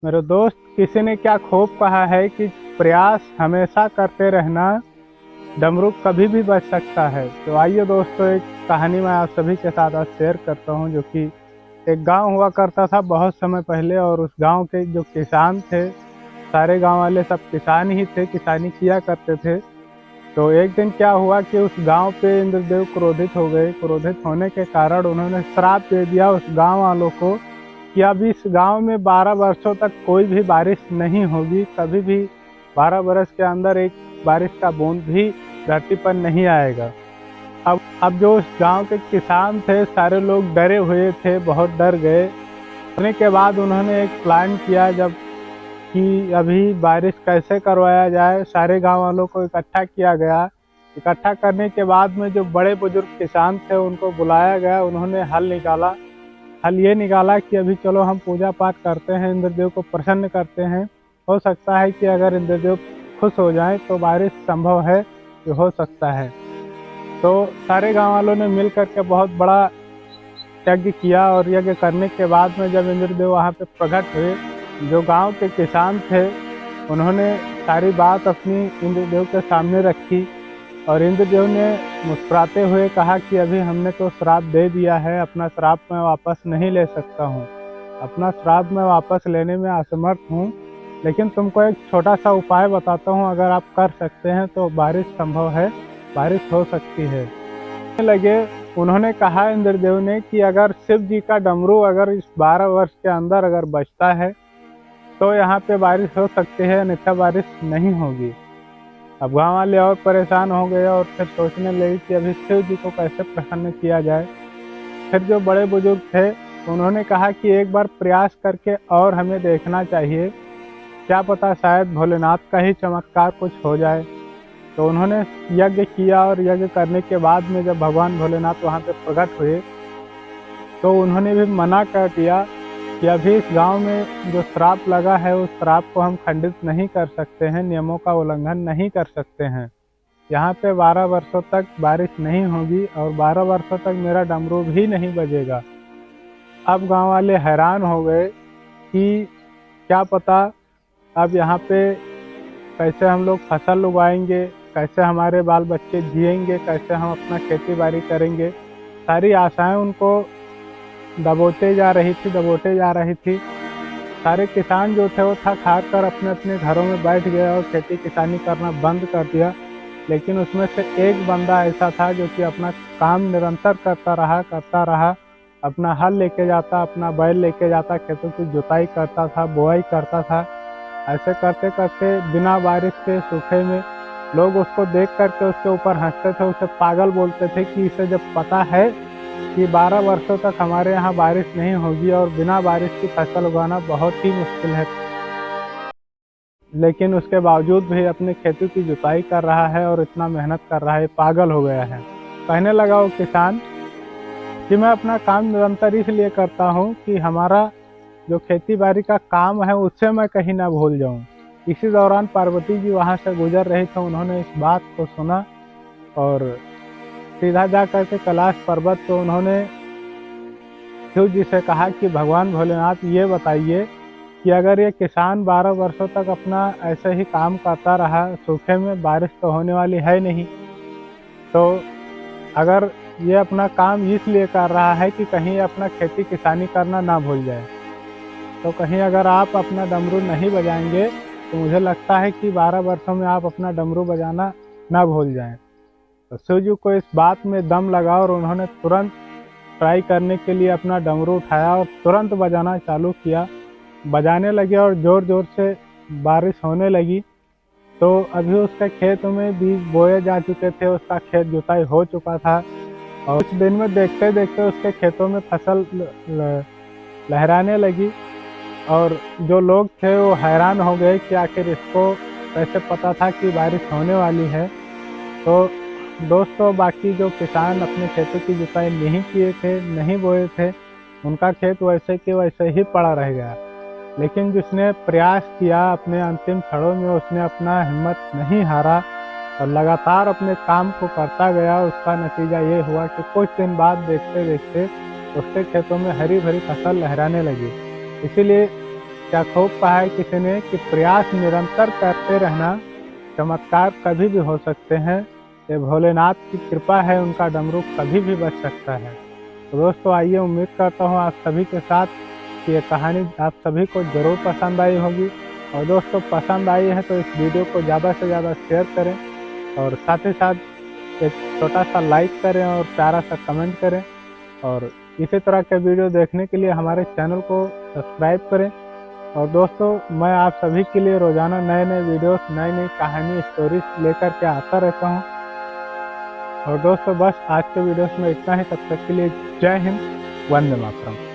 मेरे दोस्त, किसी ने क्या खूब कहा है कि प्रयास हमेशा करते रहना, डमरू कभी भी बच सकता है। तो आइए दोस्तों, एक कहानी मैं आप सभी के साथ आज शेयर करता हूँ, जो कि एक गांव हुआ करता था बहुत समय पहले। और उस गांव के जो किसान थे, सारे गांव वाले सब किसान ही थे, किसानी किया करते थे। तो एक दिन क्या हुआ कि उस गांव पे इंद्रदेव क्रोधित हो गए। क्रोधित होने के कारण उन्होंने श्राप दे दिया उस गांव वालों को कि अब इस गांव में 12 वर्षों तक कोई भी बारिश नहीं होगी। कभी भी 12 वर्ष के अंदर एक बारिश का बूंद भी धरती पर नहीं आएगा। अब जो उस गांव के किसान थे, सारे लोग डरे हुए थे, बहुत डर गए। डरने के बाद उन्होंने एक प्लान किया, जब कि अभी बारिश कैसे करवाया जाए। सारे गांव वालों को इकट्ठा किया गया। इकट्ठा करने के बाद में जो बड़े बुजुर्ग किसान थे उनको बुलाया गया। उन्होंने हल निकाला। हल ये निकाला कि अभी चलो हम पूजा पाठ करते हैं, इंद्रदेव को प्रसन्न करते हैं। हो सकता है कि अगर इंद्रदेव खुश हो जाएं तो बारिश संभव है कि हो सकता है। तो सारे गांव वालों ने मिल करके बहुत बड़ा यज्ञ किया। और यज्ञ करने के बाद में जब इंद्रदेव वहाँ पे प्रकट हुए, जो गांव के किसान थे उन्होंने सारी बात अपनी इंद्रदेव के सामने रखी। और इंद्रदेव ने मुस्कुराते हुए कहा कि अभी हमने तो श्राप दे दिया है, अपना श्राप मैं वापस नहीं ले सकता हूँ। अपना श्राप मैं वापस लेने में असमर्थ हूँ। लेकिन तुमको एक छोटा सा उपाय बताता हूँ, अगर आप कर सकते हैं तो बारिश संभव है, बारिश हो सकती है। लगे, उन्होंने कहा इंद्रदेव ने कि अगर शिव जी का डमरू अगर इस 12 वर्ष के अंदर अगर बचता है तो यहाँ पे बारिश हो सकती है, अन्यथा बारिश नहीं होगी। अब गाँव वाले और परेशान हो गए और फिर सोचने लगे कि अभी शिव जी को कैसे प्रसन्न किया जाए। फिर जो बड़े बुजुर्ग थे उन्होंने कहा कि एक बार प्रयास करके और हमें देखना चाहिए, क्या पता शायद भोलेनाथ का ही चमत्कार कुछ हो जाए। तो उन्होंने यज्ञ किया। और यज्ञ करने के बाद में जब भगवान भोलेनाथ वहाँ पे प्रकट हुए तो उन्होंने भी मना कर दिया कि अभी इस गांव में जो श्राप लगा है उस श्राप को हम खंडित नहीं कर सकते हैं, नियमों का उल्लंघन नहीं कर सकते हैं। यहाँ पे 12 वर्षों तक बारिश नहीं होगी और 12 वर्षों तक मेरा डमरू भी नहीं बजेगा। अब गांव वाले हैरान हो गए कि क्या पता अब यहाँ पे कैसे हम लोग फसल उगाएंगे, कैसे हमारे बाल बच्चे जिएंगे, कैसे हम अपना खेती बाड़ी करेंगे। सारी आशाएं उनको दबोते जा रही थी, दबोते जा रही थी। सारे किसान जो थे वो थक हार कर अपने अपने घरों में बैठ गए और खेती किसानी करना बंद कर दिया। लेकिन उसमें से एक बंदा ऐसा था जो कि अपना काम निरंतर करता रहा। अपना हल लेके जाता, अपना बैल लेके जाता, खेतों की जुताई करता था, बुआई करता था। ऐसे करते करते बिना बारिश के सूखे में लोग उसको देख करके उसके ऊपर हंसते थे, उसे पागल बोलते थे कि इसे जब पता है कि 12 वर्षों तक हमारे यहाँ बारिश नहीं होगी और बिना बारिश की फसल उगाना बहुत ही मुश्किल है, लेकिन उसके बावजूद भी अपने खेती की जुताई कर रहा है और इतना मेहनत कर रहा है, पागल हो गया है। कहने लगा वो किसान कि मैं अपना काम निरंतर इसलिए करता हूँ कि हमारा जो खेती बाड़ी का काम है उससे मैं कहीं ना भूल जाऊँ। इसी दौरान पार्वती जी वहाँ से गुजर रही थी। उन्होंने इस बात को सुना और सीधा जा करके कैलाश पर्वत पे उन्होंने शिव जी से कहा कि भगवान भोलेनाथ, ये बताइए कि अगर ये किसान 12 वर्षों तक अपना ऐसे ही काम करता रहा सूखे में, बारिश तो होने वाली है नहीं, तो अगर ये अपना काम इसलिए कर रहा है कि कहीं अपना खेती किसानी करना ना भूल जाए, तो कहीं अगर आप अपना डमरू नहीं बजाएंगे तो मुझे लगता है कि 12 वर्षों में आप अपना डमरू बजाना ना भूल जाएं। तो शिव जी को इस बात में दम लगा और उन्होंने तुरंत ट्राई करने के लिए अपना डमरू उठाया और तुरंत बजाना चालू किया। बजाने लगे और ज़ोर ज़ोर से बारिश होने लगी। तो अभी उसके खेत में बीज बोए जा चुके थे, उसका खेत जुताई हो चुका था। और कुछ दिन में देखते देखते उसके खेतों में फसल लहराने लगी। और जो लोग थे वो हैरान हो गए कि आखिर इसको कैसे पता था कि बारिश होने वाली है। तो दोस्तों, बाकी जो किसान अपने खेतों की जुताई नहीं किए थे, नहीं बोए थे, उनका खेत वैसे के वैसे ही पड़ा रह गया। लेकिन जिसने प्रयास किया अपने अंतिम क्षणों में, उसने अपना हिम्मत नहीं हारा और लगातार अपने काम को करता गया। उसका नतीजा ये हुआ कि कुछ दिन बाद देखते देखते उसके खेतों में हरी भरी फसल लहराने लगी। इसीलिए क्या खूब कहा है किसी ने कि प्रयास निरंतर करते रहना, चमत्कार कभी भी हो सकते हैं। ये भोलेनाथ की कृपा है, उनका डमरू कभी भी बच सकता है। तो दोस्तों आइए, उम्मीद करता हूँ आप सभी के साथ कि ये कहानी आप सभी को ज़रूर पसंद आई होगी। और दोस्तों पसंद आई है तो इस वीडियो को ज़्यादा से ज़्यादा शेयर करें, और साथ ही साथ एक छोटा सा लाइक करें और प्यारा सा कमेंट करें। और इसी तरह के वीडियो देखने के लिए हमारे चैनल को सब्सक्राइब करें। और दोस्तों मैं आप सभी के लिए रोज़ाना नए नए वीडियोस, नई नई कहानी, स्टोरीज लेकर के आता रहता हूँ। और दोस्तों बस आज के वीडियोस में इतना ही। तब तक के लिए जय हिंद, वंदे मातरम।